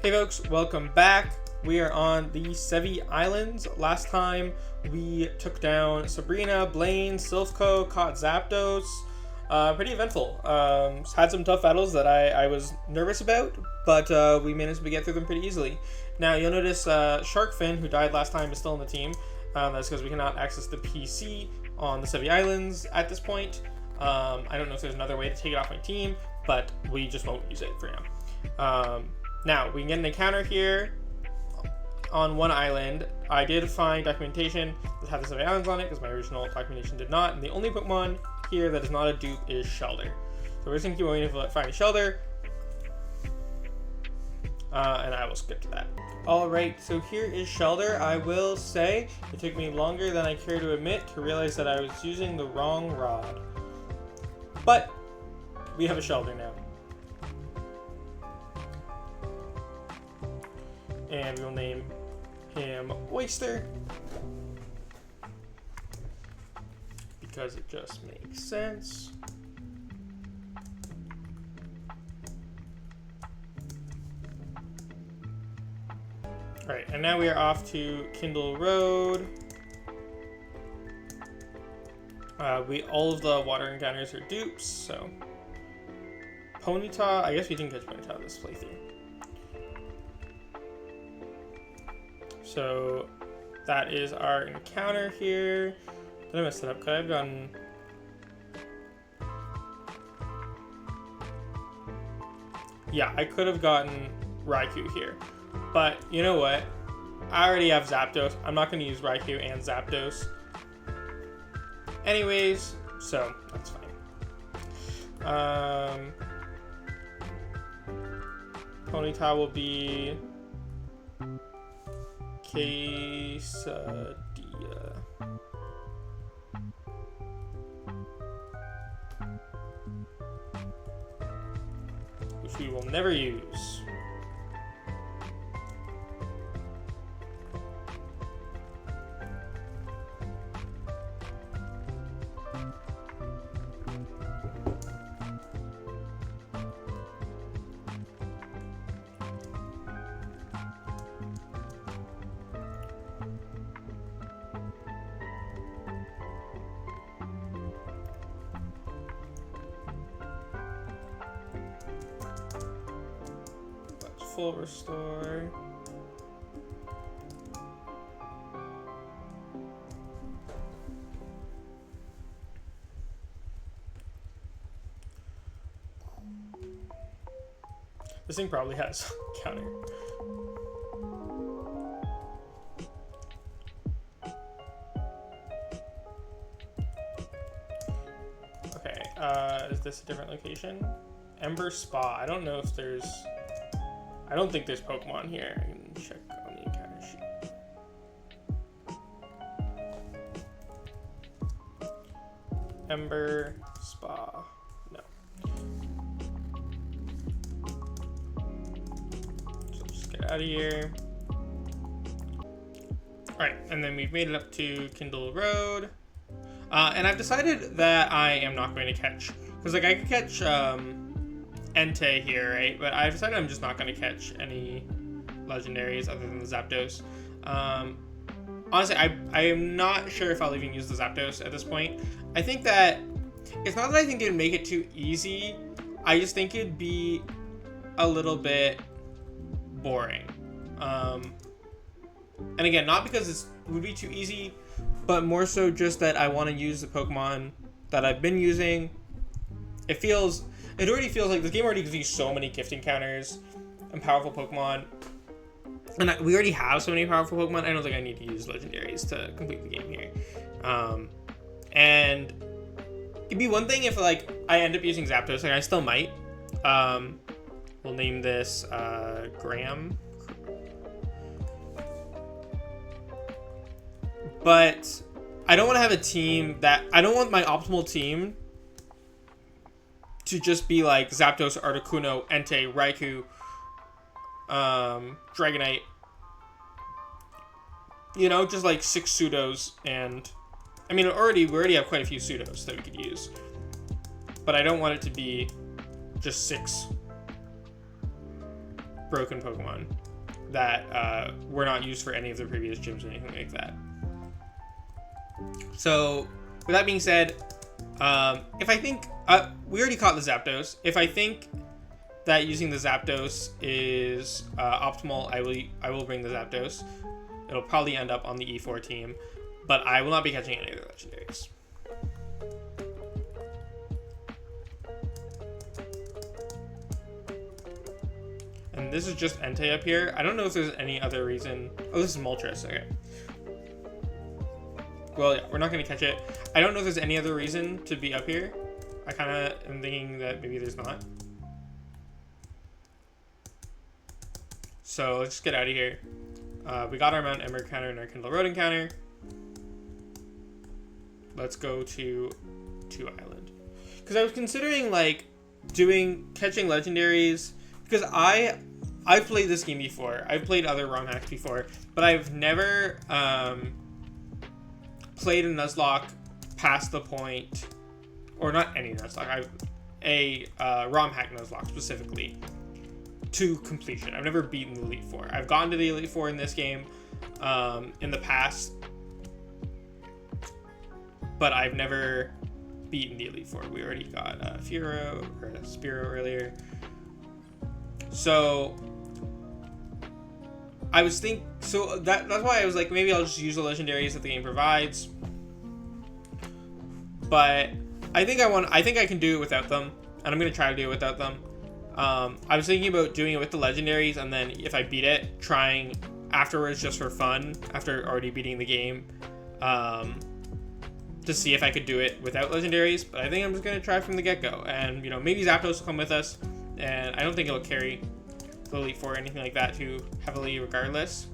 Hey folks, welcome back. We are on the Sevi Islands. Last time we took down Sabrina, Blaine, Silphco, caught Zapdos. Pretty eventful. Had some tough battles that I was nervous about, but we managed to get through them pretty easily. Now you'll notice Sharkfin, who died last time, is still on the team. That's because we cannot access the PC on the Sevi Islands at this point. I don't know if there's another way to take it off my team, but we just won't use it for now. Now, we can get an encounter here on one island. I did find documentation that had the Sevi Islands on it because my original documentation did not. And the only Pokemon here that is not a dupe is Shelder. So we're just going to keep waiting to find a Shelder. And I will skip to that. Alright, so here is Shelder. I will say it took me longer than I care to admit to realize that I was using the wrong rod. But we have a Shelder now. And we'll name him Oyster because it just makes sense. Alright, and now we are off to Kindle Road. All of the water encounters are dupes, so Ponyta, I guess we didn't catch Ponyta this playthrough. So that is our encounter here. Did I mess it up? Could I have gotten... Yeah, I could have gotten Raikou here. But you know what? I already have Zapdos. I'm not going to use Raikou and Zapdos. Anyways, so that's fine. Ponyta will be... Quesadilla. Which we will never use. Full restore. This thing probably has counter. Okay, is this a different location? Ember Spa. I don't know if there's... I don't think there's Pokemon here. I can check on the encounter sheet. Ember Spa. No. So just get out of here. Alright, and then we've made it up to Kindle Road. And I've decided that I am not going to catch... Because, like, I could catch... Entei here, right? But I've decided I'm just not going to catch any legendaries other than the Zapdos. Honestly, I am not sure if I'll even use the Zapdos at this point. I think that it's not that I think it'd make it too easy. I just think it'd be a little bit boring. And again, not because it would be too easy, but more so just that I want to use the Pokemon that I've been using. It already feels like this game already gives you so many gift encounters and powerful Pokemon. And we already have so many powerful Pokemon, I don't think I need to use legendaries to complete the game here. And it'd be one thing if, like, I end up using Zapdos, like I still might. We'll name this Graham. But I don't want to have a team that... I don't want my optimal team to just be like Zapdos, Articuno, Entei, Raikou, Dragonite. You know, just like 6 pseudos, and I mean, we already have quite a few pseudos that we could use. But I don't want it to be just 6 broken Pokemon that were not used for any of the previous gyms or anything like that. So, with that being said, if I think... we already caught the Zapdos. If I think that using the Zapdos is optimal, I will bring the Zapdos. It'll probably end up on the E4 team, but I will not be catching any of the legendaries. And this is just Entei up here. I don't know if there's any other reason. Oh, this is Moltres. Okay. Well, yeah, we're not going to catch it. I don't know if there's any other reason to be up here. I kind of am thinking that maybe there's not. So let's just get out of here. We got our Mount Ember encounter and our Kindle Road encounter. Let's go to Island. Because I was considering like catching legendaries, because I've played this game before. I've played other ROM hacks before, but I've never played a Nuzlocke past the point, or not any Nuzlocke. A ROM hack Nuzlocke specifically to completion. I've never beaten the Elite Four. I've gotten to the Elite Four in this game in the past, but I've never beaten the Elite Four. We already got Spearow earlier. So I was that's why I was like, maybe I'll just use the legendaries that the game provides. But I think I can do it without them, and I'm gonna try to do it without them. I was thinking about doing it with the legendaries, and then if I beat it, trying afterwards just for fun, after already beating the game, to see if I could do it without legendaries. But I think I'm just gonna try from the get-go, and maybe Zapdos will come with us, and I don't think it'll carry the Elite Four or anything like that too heavily regardless.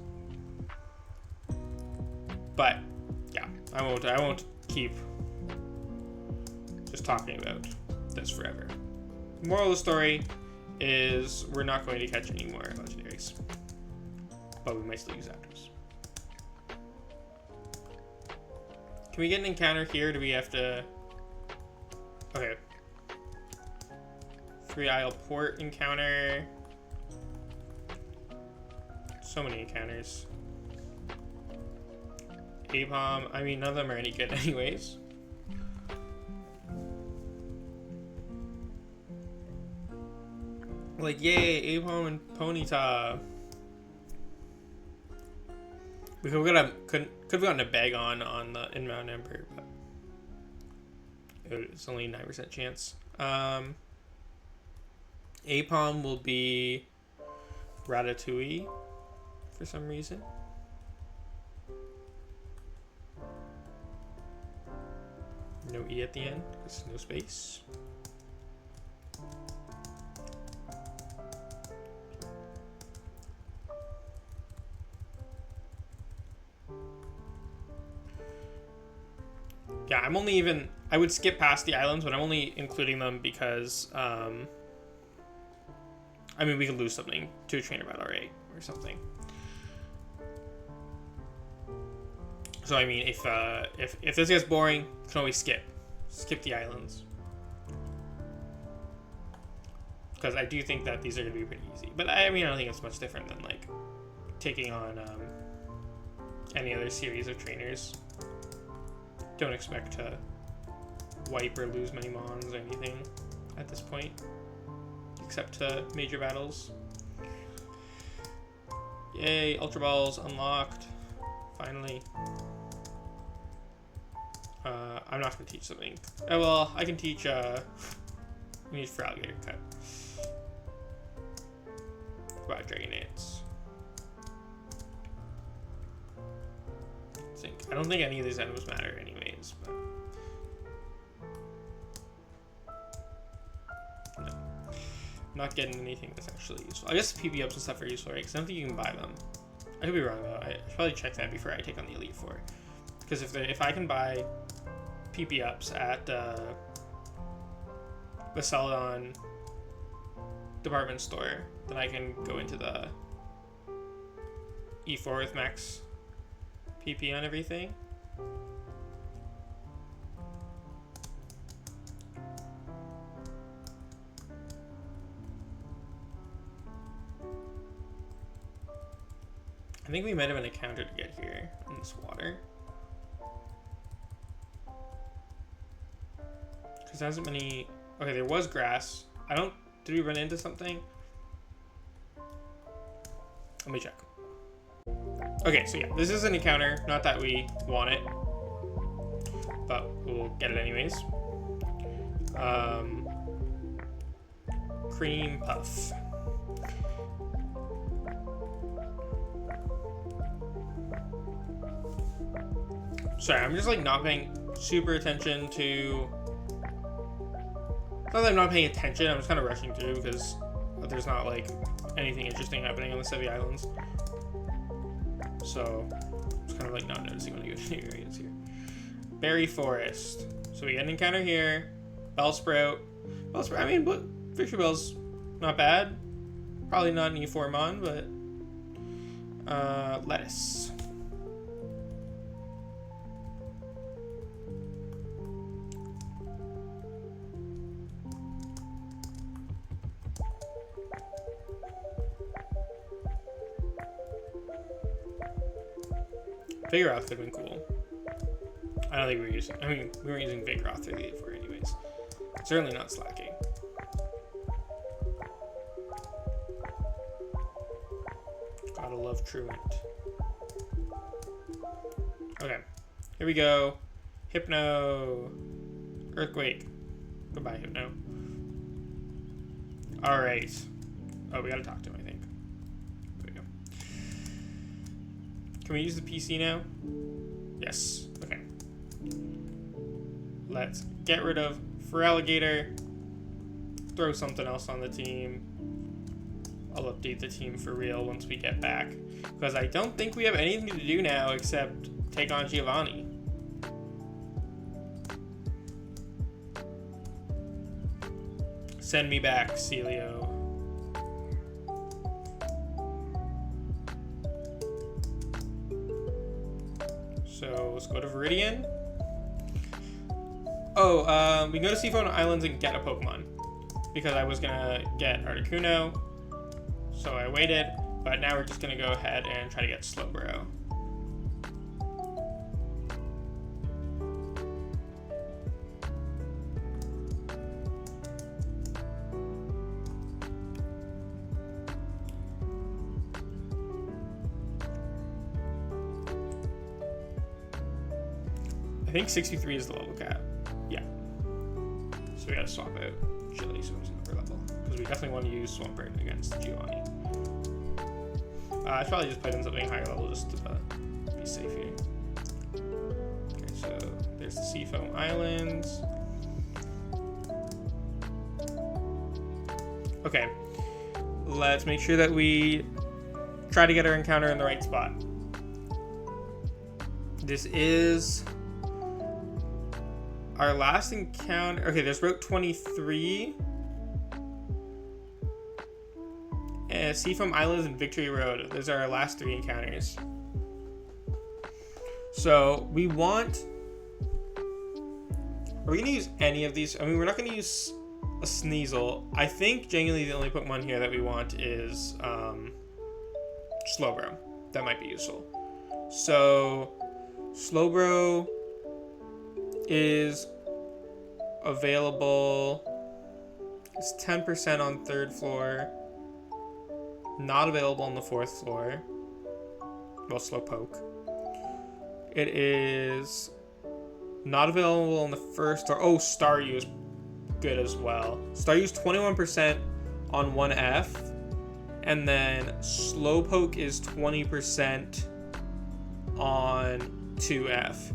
But yeah, I won't keep just talking about this forever. Moral of the story is we're not going to catch any more legendaries, but we might still use Zapdos. Can we get an encounter here? Do we have to... Okay. 3 Isle Port encounter. So many encounters. Apom. I mean, none of them are any good anyways. Like, yay, Apom and Ponyta. We could have gotten a bag on in Mount Ember, but it's only 9% chance. Apom will be Ratatouille for some reason. No E at the end, because no space. Yeah, I would skip past the islands, but I'm only including them because, I mean, we could lose something to a trainer battle, right? Or something. So, I mean, if this gets boring, you can always skip the islands. Because I do think that these are going to be pretty easy. But, I mean, I don't think it's much different than, like, taking on, any other series of trainers. Don't expect to wipe or lose many Mons or anything at this point, except to major battles. Yay, Ultra Balls unlocked. Finally. I'm not going to teach something. Oh, well, I can teach, we need for Alligator Cut. Wow, Dragon Dance. I don't think any of these items matter anyways, but... No. I'm not getting anything that's actually useful. I guess PP ups and stuff are useful, right? Because I don't think you can buy them. I could be wrong, though. I should probably check that before I take on the Elite Four. Because if I can buy PP ups at the Celadon department store, then I can go into the E4 with max PP on everything. I think we might have an encounter to get here in this water. Because there hasn't many... Okay, there was grass. Did we run into something? Let me check. Okay, so yeah, this is an encounter. Not that we want it, but we'll get it anyways. Cream Puff. Sorry, I'm just like not paying super attention to... Not that I'm not paying attention, I'm just kind of rushing through because there's not like anything interesting happening on the Sevii Islands. So, just kind of like not noticing when I go to new areas here. Berry Forest. So we get an encounter here. Bellsprout. Bellsprout, I mean, Victory Bell's not bad. Probably not an E4 mon, but... lettuce. Vigoroth could have been cool. I don't think we were using... I mean, we weren't using Vigoroth through the A4 anyways. Certainly not slacking. Gotta love Truant. Okay. Here we go. Hypno. Earthquake. Goodbye, Hypno. Alright. Oh, we gotta talk to him, I think. There we go. Can we use the PC now? Yes. Okay. Let's get rid of Feraligatr. Throw something else on the team. I'll update the team for real once we get back. Because I don't think we have anything to do now except take on Giovanni. Send me back, Celio. So let's go to Viridian. Oh, we can go to Seafoam Islands and get a Pokemon. Because I was gonna get Articuno. So I waited, but now we're just gonna go ahead and try to get Slowbro. I think 63 is the level cap. Yeah. So we gotta swap out Chili so he's another level. Because we definitely want to use Swampert against Giovanni. I should probably just put in something higher level just to be safe here. Okay, so there's the Seafoam Islands. Okay. Let's make sure that we try to get our encounter in the right spot. This is our last encounter. Okay, there's Route 23. Seafoam Islands and Victory Road. Those are our last 3 encounters. So we want... Are we going to use any of these? I mean, we're not going to use a Sneasel. I think genuinely the only Pokemon here that we want is Slowbro. That might be useful. So Slowbro is available. It's 10% on 3rd floor. Not available on the 4th floor. Well, Slowpoke. It is not available on the 1st floor. Oh, Staryu is good as well. Staryu's 21% on 1F. And then Slowpoke is 20% on 2F.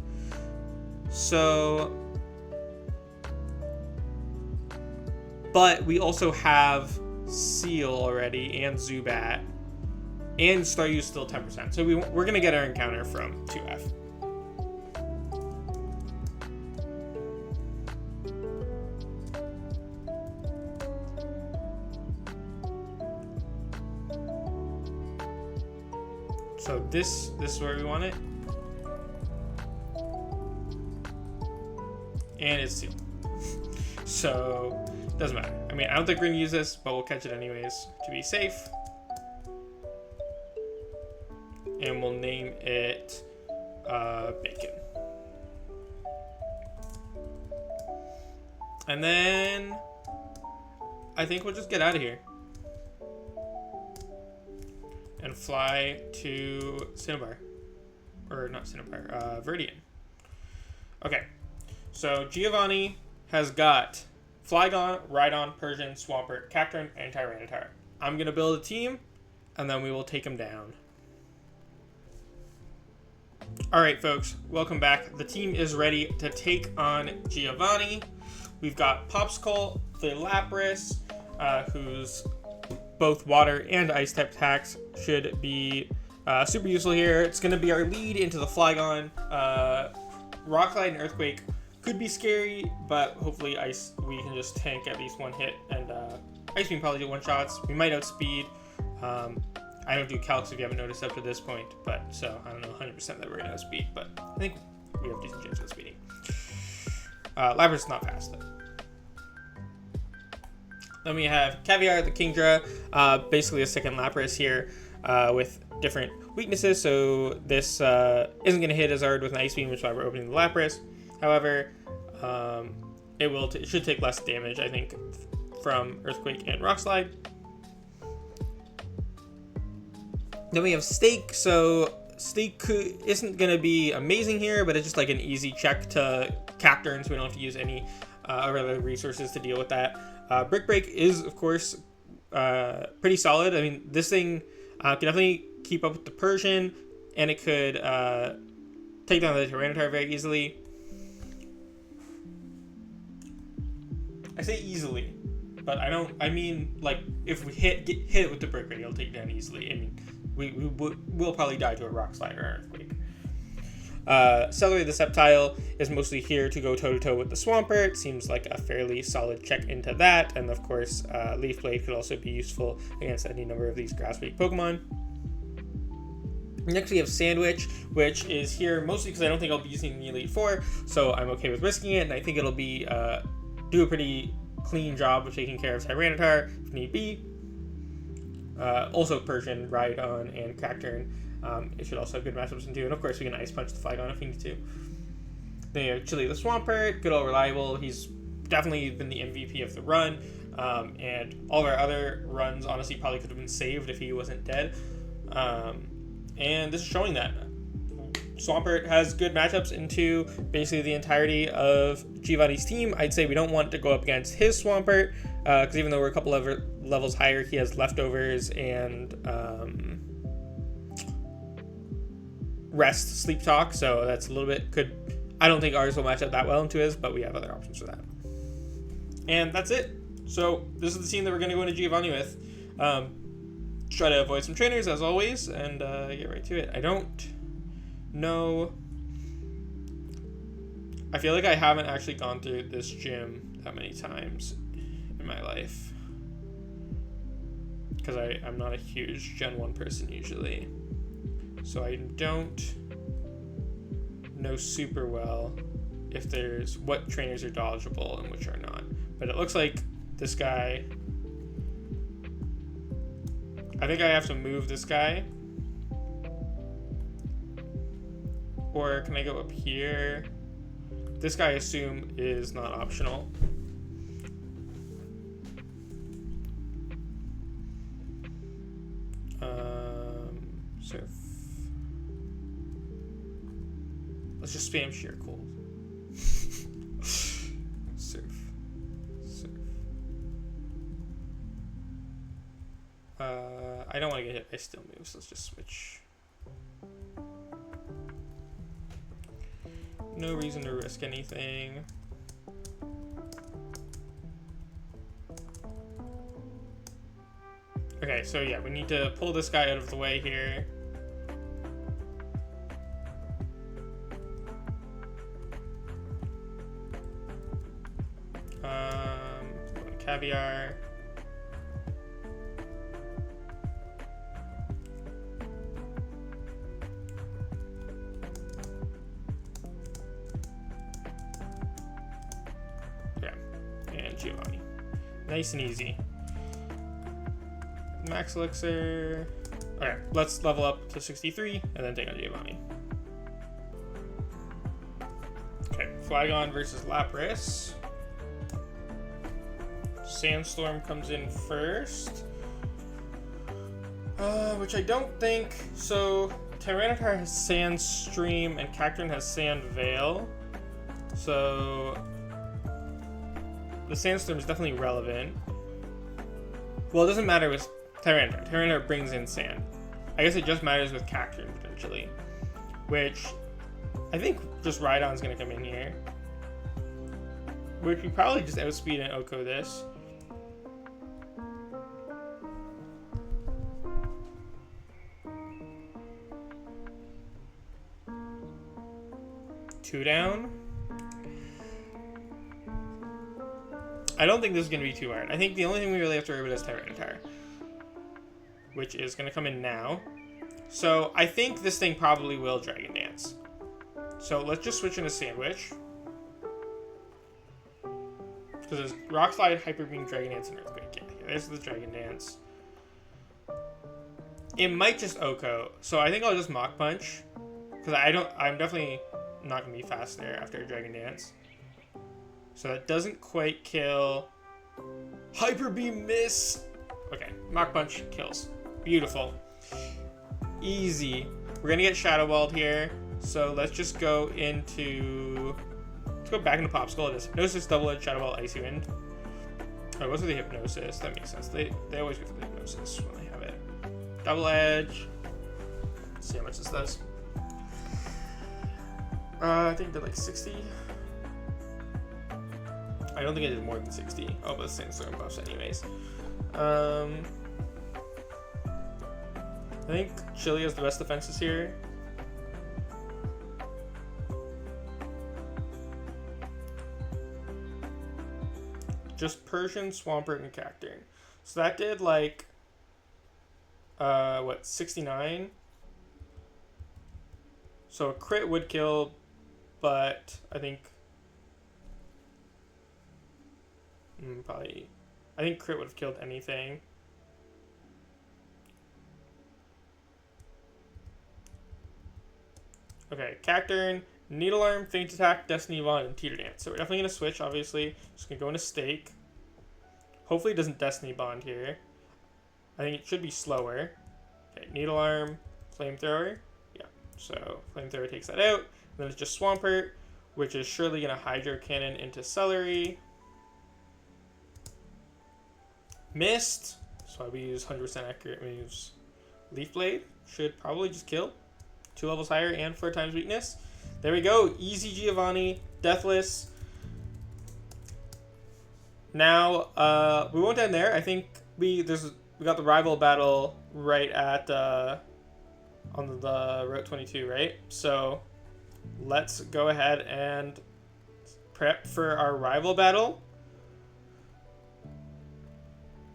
So... But we also have Seal already, and Zubat, and Staryu's still 10%. So we're gonna get our encounter from 2F. So this is where we want it, and it's Seal. So. Doesn't matter. I mean, I don't think we're going to use this, but we'll catch it anyways to be safe. and we'll name it Bacon. And then I think we'll just get out of here and fly to Cinnabar. Or not Cinnabar, Viridian. Okay, so Giovanni has got Flygon, Rhydon, Persian, Swampert, Cacturne, and Tyranitar. I'm going to build a team, and then we will take them down. Alright folks, welcome back. The team is ready to take on Giovanni. We've got Popsicle, the Lapras, who's both water and ice type attacks, should be super useful here. It's going to be our lead into the Flygon. Rock Slide and Earthquake could be scary, but hopefully Ice, we can just tank at least one hit, and Ice Beam probably do one shots. We might outspeed. I don't do calcs if you haven't noticed up to this point, but so I don't know 100% that we're going to outspeed, but I think we have decent chance of outspeeding. Lapras is not fast though. Then we have Caviar, the Kingdra, basically a second Lapras here, with different weaknesses. So this isn't going to hit as hard with an Ice Beam, which is why we're opening the Lapras. However, it should take less damage, I think, from Earthquake and Rock Slide. Then we have Stake. So Stake isn't going to be amazing here, but it's just like an easy check to Cacturne, so we don't have to use any other resources to deal with that. Brick Break is, of course, pretty solid. I mean, this thing can definitely keep up with the Persian, and it could take down the Tyranitar very easily. I say easily, but I mean, like, if we hit it with the Brick Break, it'll take it down easily. I mean, we'll probably die to a Rock Slide or an Earthquake. Celery the Sceptile is mostly here to go toe-to-toe with the Swampert. Seems like a fairly solid check into that. And of course, Leaf Blade could also be useful against any number of these grass-weak Pokemon. Next we have Sandwich, which is here mostly because I don't think I'll be using the Elite Four, so I'm okay with risking it, and I think it'll be do a pretty clean job of taking care of Tyranitar if need be. Also Persian, Rhydon, and Cacturne. It should also have good matchups in two, and of course we can Ice Punch the Flygon if we need to. Then you have Chili the Swampert, good old reliable. He's definitely been the MVP of the run, and all of our other runs honestly probably could have been saved if he wasn't dead. And this is showing that Swampert has good matchups into basically the entirety of Giovanni's team. I'd say we don't want to go up against his Swampert, because even though we're a couple of levels higher, he has Leftovers and Rest, Sleep Talk, so that's a little bit I don't think ours will match up that well into his, but we have other options for that. And that's it. So this is the team that we're going to go into Giovanni with. Try to avoid some trainers as always, and get right to it. I don't know. I feel like I haven't actually gone through this gym that many times in my life, because I'm not a huge Gen 1 person usually. So I don't know super well if there's what trainers are dodgeable and which are not. But it looks like this guy, I think I have to move this guy. Or can I go up here? This guy I assume is not optional. Surf. Let's just spam sheer cold. Surf. I don't want to get hit by still moves, so let's just switch. No reason to risk anything. Okay, so yeah, we need to pull this guy out of the way here. Caviar. Yeah, and Giovanni. Nice and easy. Max Elixir. Okay, let's level up to 63 and then take on Giovanni. Okay, Flygon versus Lapras. Sandstorm comes in first. Which I don't think... So, Tyranitar has Sandstream and Cacturne has Sand Veil. So, the Sandstorm is definitely relevant. Well, it doesn't matter with Tyranitar. Tyranitar brings in Sand. I guess it just matters with Cacturne, potentially. Which, I think just Rhydon's going to come in here. Which we probably just outspeed and Oko this. Two down. I don't think this is going to be too hard. I think the only thing we really have to worry about is Tyranitar, which is going to come in now. So I think this thing probably will Dragon Dance. So let's just switch into Sandwich. Because there's Rock Slide, Hyper Beam, Dragon Dance, and Earthquake. Yeah, there's the Dragon Dance. It might just Oko. So I think I'll just Mach Punch. Because I'm definitely not going to be fast there after Dragon Dance. So that doesn't quite kill. Hyper Beam miss. Okay, Mach Punch kills. Beautiful. Easy. We're gonna get Shadow Balled here. So let's just go into... Let's go back into Popsicle. It is Hypnosis, Double Edge, Shadow Ball, Icy Wind. Oh, what's with the Hypnosis? That makes sense. They always go for the Hypnosis when they have it. Double Edge. Let's see how much this does. I think they're like 60. I don't think I did more than 60. Oh, but the Sandstorm buffs anyways. I think Chili has the best defenses here. Just Persian, Swampert, and Cacturne. So that did like, what, 69? So a crit would kill, but I think... probably... I think crit would have killed anything. Okay, Cacturne, Needle Arm, Faint Attack, Destiny Bond, and Teeter Dance. So we're definitely going to switch, obviously. Just going to go into Stake. Hopefully it doesn't Destiny Bond here. I think it should be slower. Okay, Needle Arm, Flamethrower. Yeah, so Flamethrower takes that out. And then it's just Swampert, which is surely going to Hydro Cannon into Celery. Missed. So we use 100% accurate moves. Leaf Blade should probably just kill. 2 levels higher and 4 times weakness. There we go. Easy Giovanni. Deathless. Now, we won't end there. I think we got the rival battle right at on the Route 22, right? So let's go ahead and prep for our rival battle.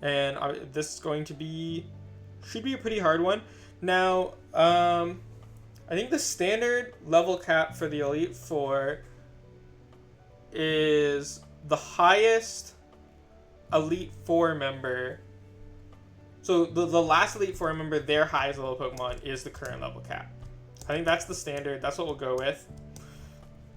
And this is going to be, should be a pretty hard one. Now, I think the standard level cap for the Elite Four is the highest Elite Four member. So the last Elite Four member, their highest level Pokemon is the current level cap. I think that's the standard. That's what we'll go with.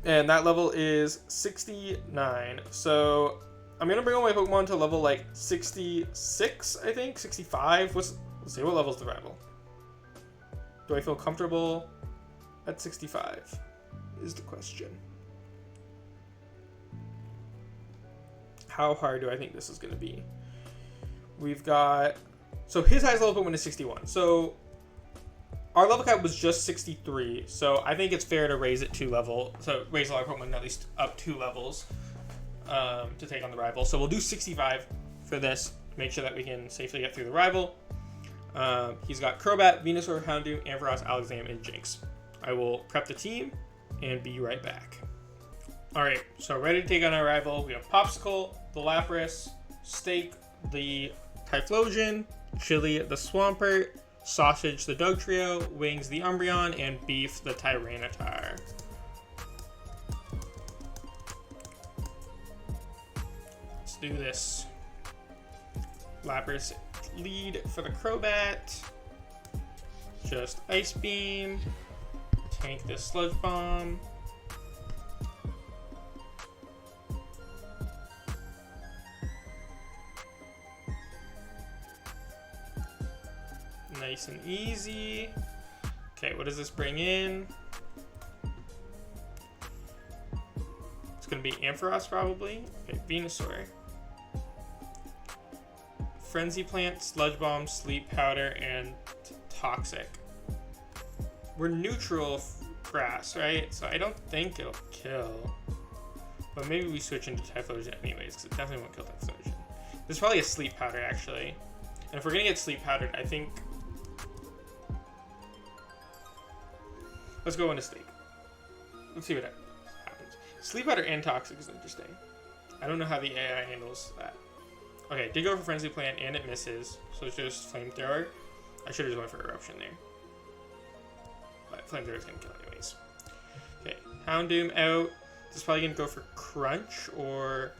And that level is 69. So I'm going to bring all my Pokemon to level like 66, I think. 65. Let's see, what level is the rival? Do I feel comfortable at 65 is the question. How hard do I think this is going to be? We've got... So his highest level Pokemon is 61. So our level cap was just 63. So I think it's fair to raise it 2 level. So raise all our Pokemon at least up 2 levels to take on the rival. So we'll do 65 for this. Make sure that we can safely get through the rival. He's got Crobat, Venusaur, Houndoom, Ampharos, Alakazam, and Jinx. I will prep the team and be right back. Alright, so ready to take on our rival. We have Popsicle, the Lapras, Stake, the Typhlosion, Chili, the Swampert, Sausage, the Dugtrio, Wings, the Umbreon, and Beef, the Tyranitar. Let's do this. Lapras lead for the Crobat. just Ice Beam, tank this Sludge Bomb. Nice and easy. Okay, what does this bring in? It's gonna be Ampharos probably. Okay, Venusaur. Frenzy Plant, Sludge Bomb, Sleep Powder, and Toxic. We're neutral grass, right? So I don't think it'll kill. But maybe we switch into Typhlosion anyways, because it definitely won't kill Typhlosion. There's probably a Sleep Powder, actually. And if we're gonna get Sleep Powdered, I think... Let's go into Sleep. Let's see what happens. Sleep Powder and Toxic is interesting. I don't know how the AI handles that. Okay, did go for Frenzy Plant and it misses, so it's just Flamethrower. I should have just went for Eruption there. But Flamethrower is going to kill anyways. Okay, Houndoom out. This is probably going to go for Crunch or...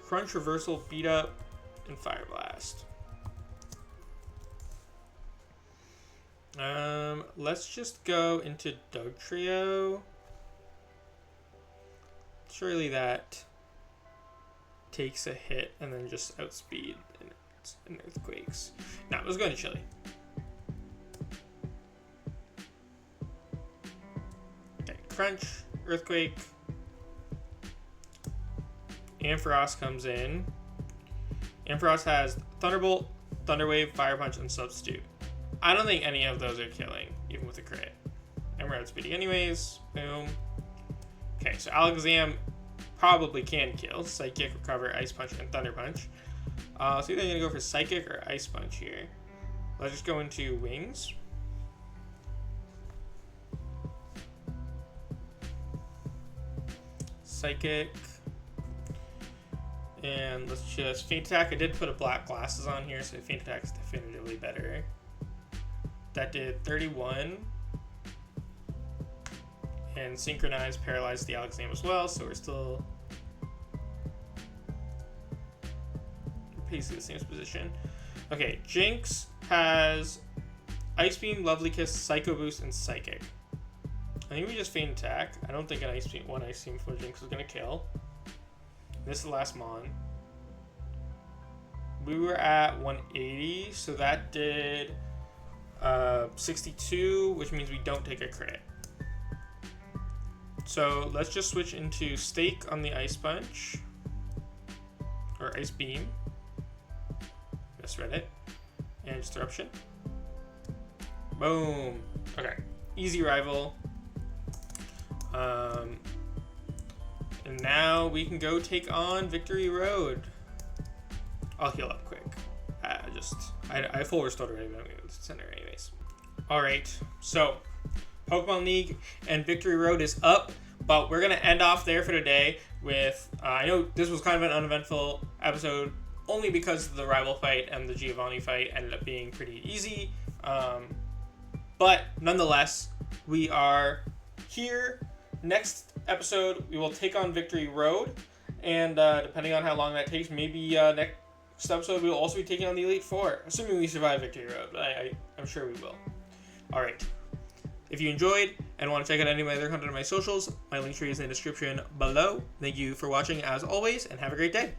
Crunch, Reversal, Beat Up, and Fire Blast. Let's just go into Dugtrio. Surely that takes a hit and then just outspeed and Earthquakes. Now, let's go into Chili. Okay, Crunch, Earthquake. Ampharos comes in. Ampharos has Thunderbolt, Thunder Wave, Fire Punch, and Substitute. I don't think any of those are killing, even with a crit. And we're outspeeding anyways. Boom. Okay, so Alakazam probably can kill. Psychic, Recover, Ice Punch, and Thunder Punch. So either I'm going to go for Psychic or Ice Punch here. Let's just go into Wings. Psychic. And let's just Faint Attack. I did put a black glasses on here, so Faint Attack is definitively better. That did 31. And Synchronize paralyzed the Alakazam as well, so we're still basically the same position. Okay, Jinx has Ice Beam, Lovely Kiss, Psycho Boost, and Psychic. I think we just Faint Attack. I don't think one Ice Beam for Jinx is gonna kill. This is the last Mon. We were at 180, so that did 62, which means we don't take a crit. So let's just switch into Stake on the Ice Punch. Or Ice Beam. Misread it. And just Eruption. Boom. Okay. Easy rival. And now we can go take on Victory Road. I'll heal up quick. I have full restored already, but I'm going to go to the center anyways. Alright, so Pokemon League and Victory Road is up, but we're going to end off there for today with, I know this was kind of an uneventful episode, only because the rival fight and the Giovanni fight ended up being pretty easy. But nonetheless, we are here. Next episode, we will take on Victory Road, and depending on how long that takes, maybe next episode we will also be taking on the Elite Four, assuming we survive Victory Road, but I'm sure we will. Alright, if you enjoyed and want to check out any of my other content on my socials, my link tree is in the description below. Thank you for watching as always, and have a great day.